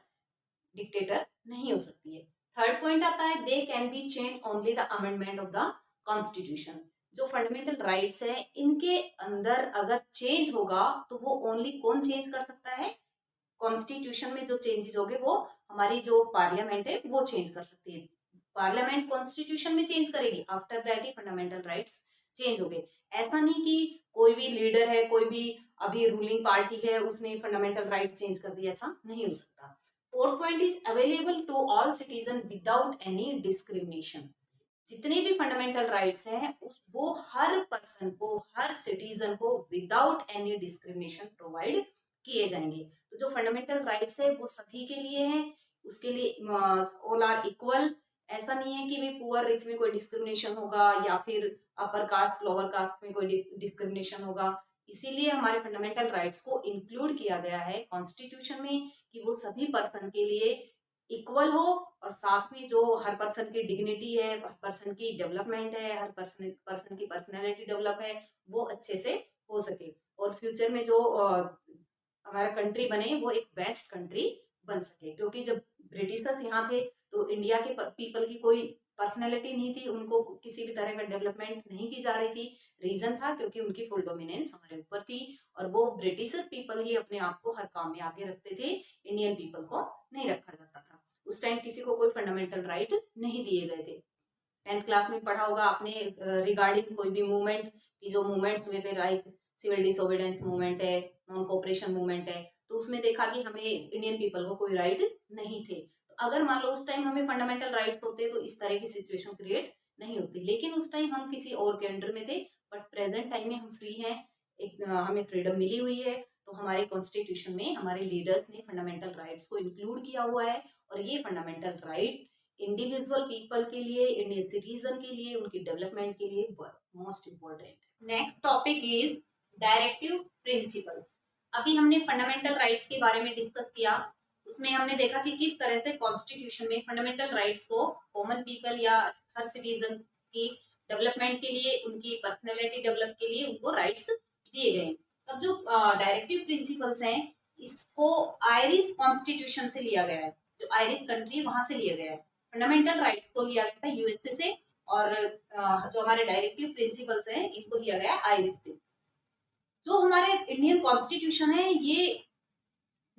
डिक्टेटर नहीं हो सकती है। थर्ड पॉइंट आता है, they can be change only the amendment of the constitution. जो फंडामेंटल राइट्स है इनके अंदर अगर चेंज होगा तो वो ओनली कौन चेंज कर सकता है, कॉन्स्टिट्यूशन में जो चेंजेस होंगे वो हमारी जो पार्लियामेंट है वो चेंज कर सकती है। पार्लियामेंट कॉन्स्टिट्यूशन में चेंज करेगी, after that he fundamental rights change हो गए। ऐसा नहीं कि कोई भी लीडर है, कोई भी अभी रूलिंग पार्टी है, उसने फंडामेंटल राइट्स चेंज कर दिया, ऐसा नहीं हो सकता। Fourth point is available to all citizen without any discrimination. जितने भी फंडामेंटल राइट्स हैं उस वो हर पर्सन को, हर सिटीजन को विदाउट एनी डिस्क्रिमिनेशन प्रोवाइड किए जाएंगे। तो जो फंडामेंटल राइट्स है वो सभी के लिए हैं, उसके लिए ऑल आर इक्वल। ऐसा नहीं है कि भाई पुअर रिच में कोई डिस्क्रिमिनेशन होगा या फिर अपर कास्ट लोअर कास्ट में कोई डिस्क्रिमिनेशन होगा। इसीलिए हमारे फंडामेंटल राइट्स को इंक्लूड किया गया है कॉन्स्टिट्यूशन में कि वो सभी पर्सन के लिए इक्वल हो, और साथ में जो हर पर्सन की डिग्निटी है, हर पर्सन की डेवलपमेंट है, हर पर्सन की पर्सनैलिटी डेवलप है, वो अच्छे से हो सके, और फ्यूचर में जो हमारा कंट्री बने वो एक बेस्ट कंट्री बन सके। क्योंकि जब ब्रिटिशर्स यहाँ थे तो इंडिया के पीपल की कोई पर्सनैलिटी नहीं थी, उनको किसी भी तरह का डेवलपमेंट नहीं की जा रही थी। रीजन था क्योंकि उनकी फुल डोमिनेंस हमारे ऊपर थी, और वो ब्रिटिश पीपल ही अपने आप को हर काम में आगे रखते थे, इंडियन पीपल को नहीं रखा जाता था। उस टाइम किसी को कोई फंडामेंटल राइट नहीं दिए गए थे। 10th क्लास में पढ़ा होगा आपने रिगार्डिंग कोई भी मूवमेंट की, जो मूवमेंट्स हुए थे लाइक सिविल डिसोबीडियंस मूवमेंट है, नॉन कोऑपरेशन मूवमेंट है, तो उसमें देखा कि हमें इंडियन पीपल को कोई राइट नहीं थे। तो अगर मान लो उस टाइम हमें फंडामेंटल राइट्स होते तो इस तरह की सिचुएशन क्रिएट नहीं होती। लेकिन उस टाइम हम किसी और के अंडर में थे, बट प्रेजेंट टाइम में हम फ्री हैं, एक हमें फ्रीडम मिली हुई है। तो हमारे कॉन्स्टिट्यूशन में हमारे लीडर्स ने फंडामेंटल राइट्स को इंक्लूड किया हुआ है, और ये फंडामेंटल राइट इंडिविजुअल पीपल के लिए, इंडियन सिटीजन के लिए, उनकी डेवलपमेंट के लिए most important. Next topic is directive principles. अभी हमने फंडामेंटल राइट्स के बारे में डिस्कस किया, उसमें हमने देखा कि किस तरह से कॉन्स्टिट्यूशन में फंडामेंटल राइट्स को कॉमन पीपल या हर सिटीजन की डेवलपमेंट के लिए, उनकी पर्सनैलिटी डेवलप के लिए उनको राइट्स दिए गए। तब जो डायरेक्टिव प्रिंसिपल्स हैं इसको आयरिश कॉन्स्टिट्यूशन से लिया गया है, जो आयरिश कंट्री वहां से लिया गया है। फंडामेंटल राइट्स को लिया गया था यूएसए से, और जो हमारे डायरेक्टिव प्रिंसिपल्स हैं इनको लिया गया आयरिश से। जो हमारे इंडियन कॉन्स्टिट्यूशन है ये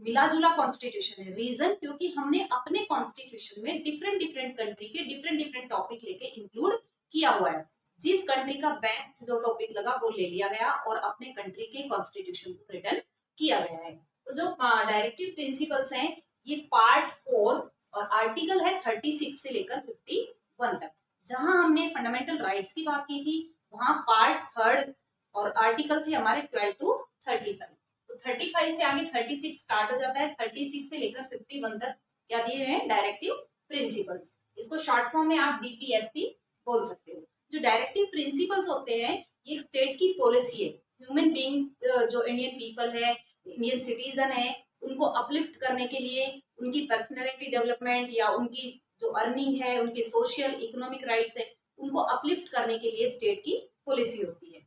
मिला जुला कॉन्स्टिट्यूशन है। रीजन क्योंकि हमने अपने कॉन्स्टिट्यूशन में डिफरेंट डिफरेंट कंट्री के डिफरेंट डिफरेंट टॉपिक लेके इंक्लूड किया हुआ है। जिस कंट्री का बेस्ट जो टॉपिक लगा वो ले लिया गया और अपने कंट्री के कॉन्स्टिट्यूशन को रिटर्न किया गया है। तो जो डायरेक्टिव प्रिंसिपल्स हैं ये पार्ट 4 और आर्टिकल है 36 से लेकर 51 तक। जहां हमने फंडामेंटल राइट्स की बात की थी वहां पार्ट 3 और आर्टिकल थे हमारे 12 to 35। तो 35 से आगे 36 स्टार्ट हो जाता है, 36 से लेकर 51 तक क्या दिए हैं, डायरेक्टिव प्रिंसिपल्स। इसको शॉर्ट फॉर्म में आप डीपीएसपी बोल सकते हो। जो डायरेक्टिव प्रिंसिपल्स होते हैं ये एक स्टेट की पॉलिसी है। ह्यूमन बीइंग जो इंडियन पीपल है, इंडियन सिटीजन है, उनको अपलिफ्ट करने के लिए, उनकी पर्सनैलिटी डेवलपमेंट या उनकी जो अर्निंग है, उनके सोशल इकोनॉमिक राइट्स है, उनको अपलिफ्ट करने के लिए स्टेट की पॉलिसी होती है।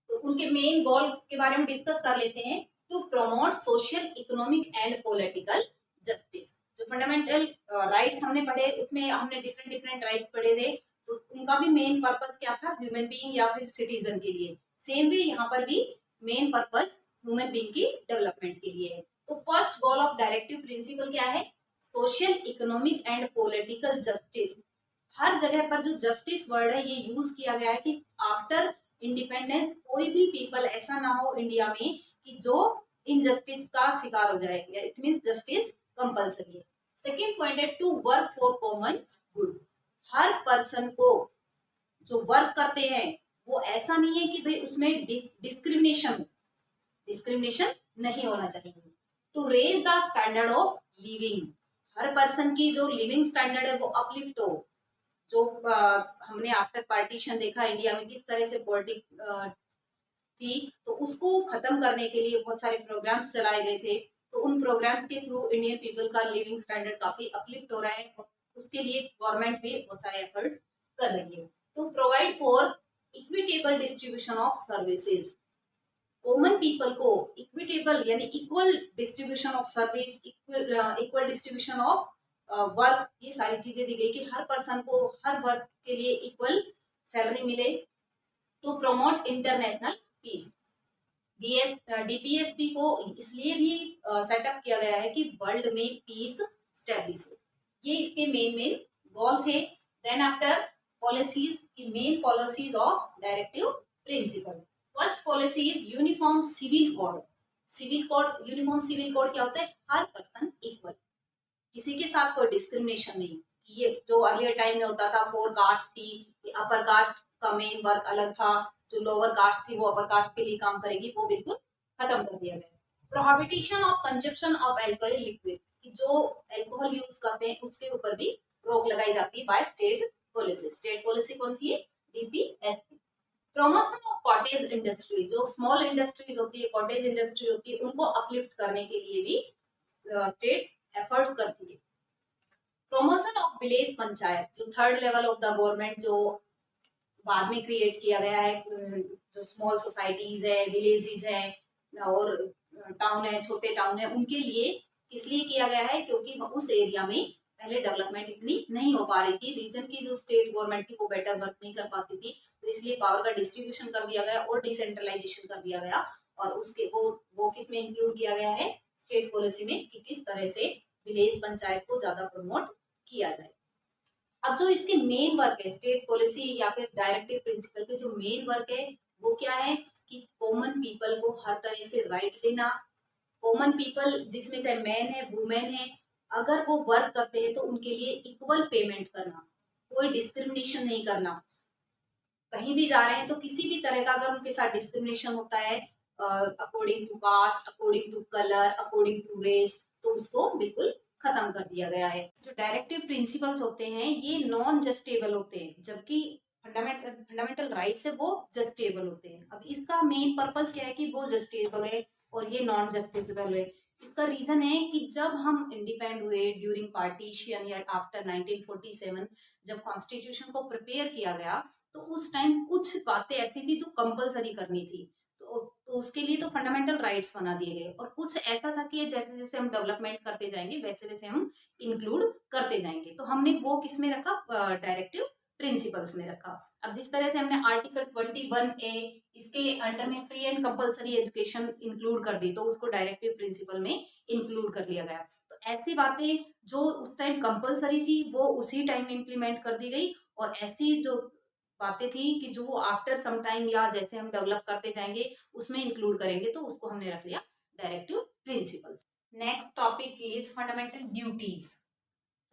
तो उनके मेन गोल के बारे में डिस्कस कर लेते हैं। To promote social economic and political justice. जो फंडामेंटल राइट्स हमने पढ़े उसमें हमने डिफरेंट डिफरेंट राइट्स पढ़े थे, तो उनका भी मेन पर्पस क्या था, ह्यूमन बीइंग या फिर सिटीजन के लिए। सेम भी यहाँ पर भी मेन पर्पस ह्यूमन बीइंग की डेवलपमेंट के लिए है। तो first goal of directive principle क्या है, social economic and political justice. हर जगह पर जो जस्टिस वर्ड है ये यूज किया गया है कि आफ्टर इंडिपेंडेंस कोई भी पीपल ऐसा ना हो इंडिया में कि जो इनजस्टिस का शिकार हो जाए, इट मींस जस्टिस कंपलसरी है। सेकेंड पॉइंट है to work for common good. हर पर्सन को जो वर्क करते हैं वो ऐसा नहीं है कि भाई उसमें डिस्क्रिमिनेशन नहीं होना चाहिए। To raise the standard of living. हर पर्सन की जो लिविंग स्टैंडर्ड है वो अपलिफ्ट हो। जो हमने आफ्टर पार्टीशन देखा इंडिया में किस तरह से पॉलिटिक्स थी, तो उसको खत्म करने के लिए बहुत सारे प्रोग्राम्स चलाए गए थे। तो उन प्रोग्राम्स के थ्रू इंडियन पीपल का लिविंग स्टैंडर्ड काफी अपलिफ्ट हो रहा है, उसके लिए गवर्नमेंट भी बहुत सारे एफर्ट्स कर रही है। To provide for equitable distribution of services, common people को इक्विटेबल यानी equal distribution of service, equal distribution of work, ये सारी चीजें दी गई कि हर पर्सन को हर वर्क के लिए इक्वल सैलरी मिले। To promote international peace, DPSP को इसलिए भी सेटअप किया गया है कि वर्ल्ड में पीस स्टैब्लिश हो, ये इसके मेन गोल थे। देन आफ्टर पॉलिसीज, की main policies of directive principle. First policy is uniform civil code. Civil code, uniform civil code क्या होता है? हर पर्सन इक्वल, किसी के साथ कोई डिस्क्रिमिनेशन नहीं। ये जो अर्लियर टाइम में होता था, फोर कास्ट थी, अपर कास्ट का मेन वर्क अलग था, जो लोअर कास्ट थी वो अपर कास्ट के लिए काम करेगी, वो बिल्कुल खत्म कर दिया गया। Prohibition of consumption of alcohol liquid, जो अल्कोहल यूज करते हैं उसके ऊपर भी रोक लगाई जाती है by state policy. State policy कौन सी है? DPSP. Promotion of cottage industry, जो स्मॉल इंडस्ट्रीज होती है, कॉटेज इंडस्ट्री होती है, उनको अपलिफ्ट करने के लिए भी स्टेट एफर्ट्स करती है। प्रमोशन ऑफ विलेज पंचायत, जो third level of the government जो बाद में क्रिएट किया गया है, जो स्मॉल सोसाइटीज है, विलेजेस है और टाउन है, छोटे टाउन है, उनके लिए इसलिए किया गया है क्योंकि उस एरिया में पहले डेवलपमेंट इतनी नहीं हो पा रही थी, रीजन की जो स्टेट गवर्नमेंट थी वो बेटर वर्क नहीं कर पाती थी, तो इसलिए पावर का डिस्ट्रीब्यूशन कर दिया गया और डिसेंट्रलाइजेशन कर दिया गया। और उसके वो किस में इंक्लूड किया गया है? स्टेट पॉलिसी में, कि किस तरह से विलेज पंचायत को ज्यादा प्रमोट किया जाए। अब जो इसके मेन वर्क है स्टेट पॉलिसी या फिर डायरेक्टिव प्रिंसिपल के, जो मेन वर्क है वो क्या है? कि कॉमन पीपल को हर तरह से राइट देना। कॉमन पीपल जिसमें चाहे मैन है, वुमेन है, अगर वो वर्क करते हैं तो उनके लिए इक्वल पेमेंट करना, कोई डिस्क्रिमिनेशन नहीं करना। कहीं भी जा रहे हैं तो किसी भी तरह का अगर उनके साथ डिस्क्रिमिनेशन होता है according to caste, according to colour, according to race, तो उसको बिल्कुल खत्म कर दिया गया है। जो डायरेक्टिव प्रिंसिपल्स होते हैं ये नॉन जस्टेबल होते हैं, जबकि फंडामेंटल राइट्स है वो जस्टेबल होते हैं। अब इसका मेन पर्पस क्या है? कि वो जस्टेबल है और ये नॉन जस्टिसेबल है। इसका रीजन है कि जब हम इंडिपेंडेंट हुए ड्यूरिंग पार्टीशन या आफ्टर 1947, जब कॉन्स्टिट्यूशन को प्रिपेयर किया गया, तो उस टाइम कुछ बातें ऐसी थी जो कंपलसरी करनी थी, तो उसके लिए तो फंडामेंटल राइट्स बना दिए गए, और कुछ ऐसा था कि जैसे जैसे हम डेवलपमेंट करते जाएंगे वैसे वैसे हम इंक्लूड करते जाएंगे, तो हमने वो किस में रखा? डायरेक्टिव प्रिंसिपल्स में रखा। अब जिस तरह से हमने आर्टिकल 21A इसके अंडर में free and compulsory education include कर दी, तो उसको डायरेक्टिव प्रिंसिपल में इंक्लूड कर लिया गया। तो ऐसी बातें जो उस टाइम कंपलसरी थी वो उसी टाइम इम्प्लीमेंट कर दी गई, और ऐसी जो बातें थी कि जो आफ्टर सम टाइम या जैसे हम डेवलप करते जाएंगे उसमें इंक्लूड करेंगे, तो उसको हमने रख लिया directive principles. Next topic is fundamental duties.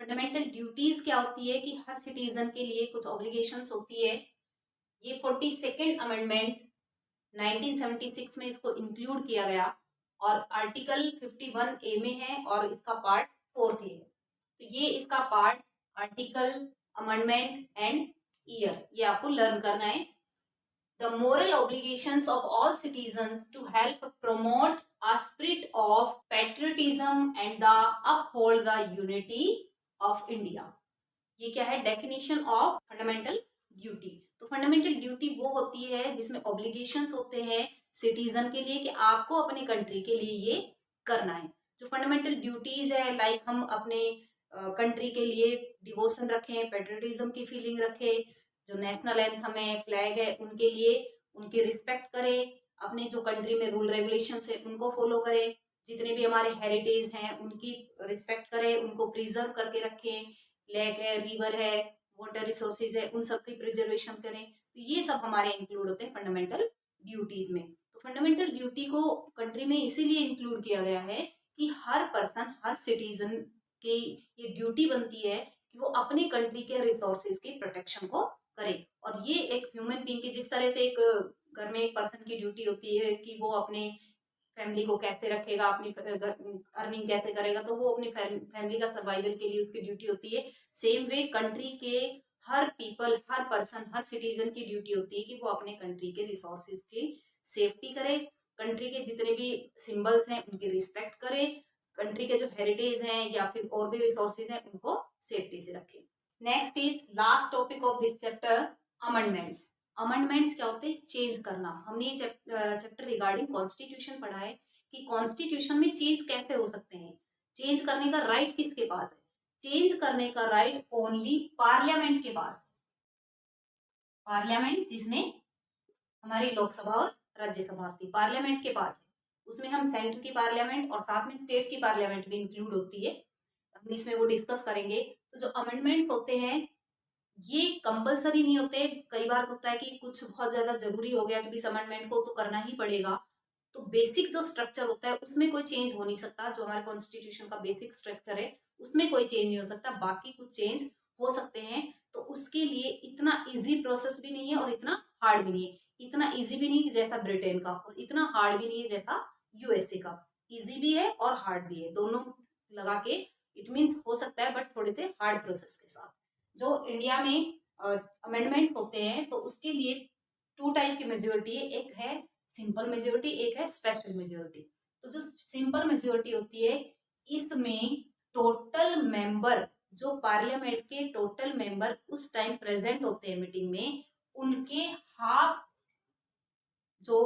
Fundamental duties क्या होती है? कि हर सिटीजन के लिए कुछ ऑब्लिगेशंस होती है। ये 42nd अमेंडमेंट 1976 में इसको इंक्लूड किया गया, और आर्टिकल 51A में है और इसका पार्ट 4 है। तो ये इसका part, article, amendment and year, ये आपको लर्न करना है। The moral obligations of all citizens to help promote a spirit of patriotism and the uphold the unity of India. ये क्या है? Definition of fundamental duty. तो फंडामेंटल ड्यूटी वो होती है जिसमें ऑब्लिगेशंस होते हैं सिटीजन के लिए कि आपको अपने कंट्री के लिए ये करना है। जो फंडामेंटल ड्यूटीज है, लाइक हम अपने कंट्री के लिए डिवोशन रखें, पेट्रियटिज्म की फीलिंग रखें, जो नेशनल एंथम है, फ्लैग है, उनके लिए उनकी रिस्पेक्ट करें, अपने जो कंट्री में रूल रेगुलेशंस है उनको फॉलो करें, जितने भी हमारे हेरिटेज हैं उनकी रिस्पेक्ट करें, उनको प्रिजर्व करके रखें, लेक है, रिवर है, वाटर रिसोर्सेज है, उन सब की प्रिजर्वेशन करें। तो ये सब हमारे इंक्लूड होते हैं फंडामेंटल ड्यूटीज में। तो फंडामेंटल ड्यूटी को कंट्री में इसीलिए इंक्लूड किया गया है कि हर पर्सन, हर सिटीजन की ये ड्यूटी बनती है कि वो अपनी कंट्री के रिसोर्सेज की प्रोटेक्शन को करे। और ये एक ह्यूमन बीइंग की, जिस तरह से एक घर में एक पर्सन की ड्यूटी होती है कि वो अपने फैमिली को कैसे रखेगा, अपनी अर्निंग कैसे करेगा, तो वो अपनी फैमिली का सर्वाइवल के लिए उसकी ड्यूटी होती है। सेम वे कंट्री के हर पीपल, हर पर्सन, हर सिटीजन की ड्यूटी होती है कि वो अपने कंट्री के रिसोर्सेज की सेफ्टी करे, कंट्री के जितने भी सिंबल्स हैं उनकी रिस्पेक्ट करे, कंट्री के जो हेरिटेज हैं या फिर और भी रिसोर्सेज हैं उनको सेफ्टी से रखें। Next is last topic of this chapter, amendments. Amendments क्या होते हैं? चेंज करना। हमने ये चैप्टर रिगार्डिंग कॉन्स्टिट्यूशन पढ़ा है कि कॉन्स्टिट्यूशन में चेंज कैसे हो सकते हैं, चेंज करने का राइट किसके पास है? चेंज करने का राइट ओनली पार्लियामेंट के पास। पार्लियामेंट जिसमें हमारी लोकसभा और राज्यसभा थी, पार्लियामेंट के पास है। उसमें हम सेंटर की पार्लियामेंट और साथ में स्टेट की पार्लियामेंट भी इंक्लूड होती है, हम इसमें वो डिस्कस करेंगे। तो जो अमेंडमेंट्स होते हैं ये कंपलसरी नहीं होते। कई बार होता है कि कुछ बहुत ज्यादा जरूरी हो गया कि इस अमेंडमेंट को तो करना ही पड़ेगा, तो बेसिक जो स्ट्रक्चर होता है उसमें कोई चेंज हो नहीं सकता। जो हमारे कॉन्स्टिट्यूशन का बेसिक स्ट्रक्चर है उसमें कोई चेंज नहीं हो सकता, बाकी कुछ चेंज हो सकते हैं। तो उसके लिए इतना इजी प्रोसेस भी नहीं है और इतना हार्ड भी नहीं है। इतना इजी भी नहीं जैसा ब्रिटेन का और इतना हार्ड भी नहीं है जैसा यूएसए का। इजी भी है और हार्ड भी है, दोनों लगा के इट मीन हो सकता है, बट थोड़े से हार्ड प्रोसेस के साथ। जो इंडिया में अमेंडमेंट्स होते हैं तो उसके लिए 2 टाइप की मेजोरिटी है, एक है सिंपल मेजोरिटी, एक है स्पेशल मेजोरिटी। तो जो सिंपल मेजोरिटी होती है इसमें टोटल मेंबर, जो पार्लियामेंट के टोटल मेंबर उस टाइम प्रेजेंट होते हैं मीटिंग में, उनके हाफ जो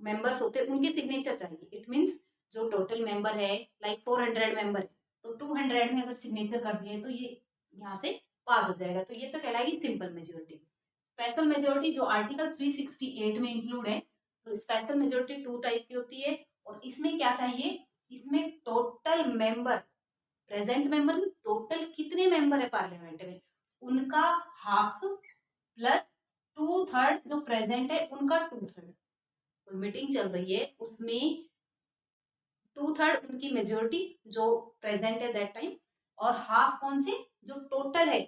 मेंबर्स होते हैं उनके सिग्नेचर चाहिए। इट मींस जो टोटल मेंबर है लाइक 400 मेंबर है तो 200 में अगर सिग्नेचर कर दिए तो ये यहाँ से पास हो जाएगा, तो ये तो कहलाएगी सिंपल मेजोरिटी। स्पेशल मेजोरिटी जो आर्टिकल 368 में इंक्लूड है, तो स्पेशल मेजोरिटी 2 टाइप की होती है और इसमें क्या चाहिए? इसमें total member, present member, total कितने मेंबर है पार्लियामेंट में उनका हाफ प्लस 2/3 जो प्रेजेंट है उनका 2/3। कोई मीटिंग चल रही है उसमें 2/3 उनकी मेजोरिटी जो प्रेजेंट है दैट टाइम, और हाफ कौन से? जो टोटल है,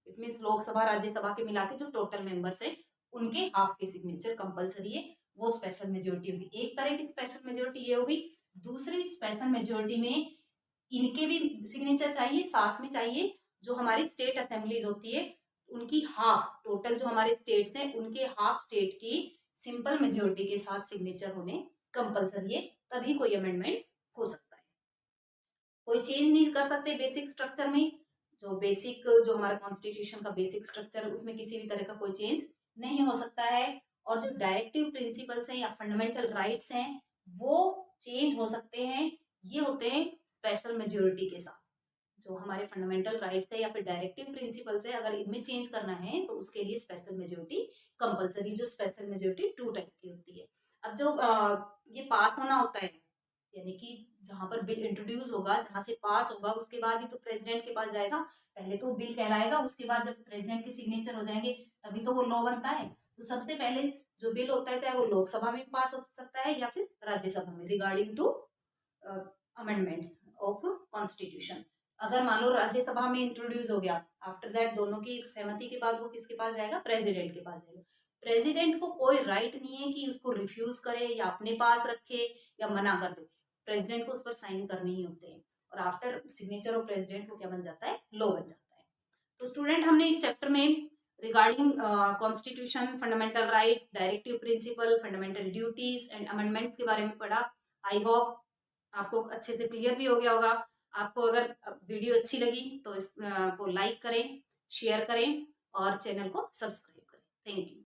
इट मीन लोकसभा राज्यसभा के मिला के जो टोटल मेंबर्स है उनके हाफ के सिग्नेचर कंपलसरी है, वो स्पेशल मेजोरिटी होगी। एक तरह की स्पेशल मेजोरिटी ये होगी। दूसरी स्पेशल मेजोरिटी में इनके भी सिग्नेचर चाहिए, साथ में चाहिए जो हमारी स्टेट असेंबलीज होती है उनकी हाफ, टोटल जो हमारे स्टेट्स हैं उनके हाफ स्टेट की सिंपल मेजोरिटी के साथ सिग्नेचर होने कंपलसरी है, तभी कोई अमेंडमेंट हो सकता है। कोई चेंज नहीं कर सकते बेसिक स्ट्रक्चर में। जो बेसिक जो हमारा कॉन्स्टिट्यूशन का बेसिक स्ट्रक्चर है उसमें किसी भी तरह का कोई चेंज नहीं हो सकता है। और जो डायरेक्टिव प्रिंसिपल्स हैं या फंडामेंटल राइट्स हैं वो चेंज हो सकते हैं, ये होते हैं स्पेशल मेजोरिटी के साथ। जो हमारे फंडामेंटल राइट्स है या फिर डायरेक्टिव प्रिंसिपल्स है अगर इनमें चेंज करना है तो उसके लिए स्पेशल मेजोरिटी कंपलसरी, जो स्पेशल मेजोरिटी 2 टाइप की होती है। अब जो ये पास होना होता है, यानी कि जहां पर बिल इंट्रोड्यूस होगा, जहां से पास होगा उसके बाद ही तो प्रेसिडेंट के पास जाएगा। पहले तो बिल कहलाएगा, उसके बाद जब प्रेसिडेंट के सिग्नेचर हो जाएंगे तभी तो वो लॉ बनता है। तो सबसे पहले जो बिल होता है चाहे वो लोकसभा में पास हो सकता है या फिर राज्यसभा में, regarding to amendments of constitution. अगर मान लो राज्यसभा में इंट्रोड्यूस हो गया, आफ्टर दैट दोनों की सहमति के बाद वो किसके पास जाएगा? प्रेसिडेंट के पास जाएगा। प्रेसिडेंट को कोई राइट नहीं है कि उसको रिफ्यूज करे या अपने पास रखे या मना कर दे। प्रेसिडेंट को उस पर साइन करने ही होते हैं और आफ्टर सिग्नेचर ऑफ प्रेसिडेंट वो क्या बन जाता है? लॉ बन जाता है। तो स्टूडेंट हमने इस चैप्टर में regarding constitution, fundamental right, directive principle, fundamental duties and amendments के बारे में पढ़ा। आई होप आपको अच्छे से क्लियर भी हो गया होगा। आपको अगर वीडियो अच्छी लगी तो इसको लाइक करें, शेयर करें और चैनल को सब्सक्राइब करें। Thank you.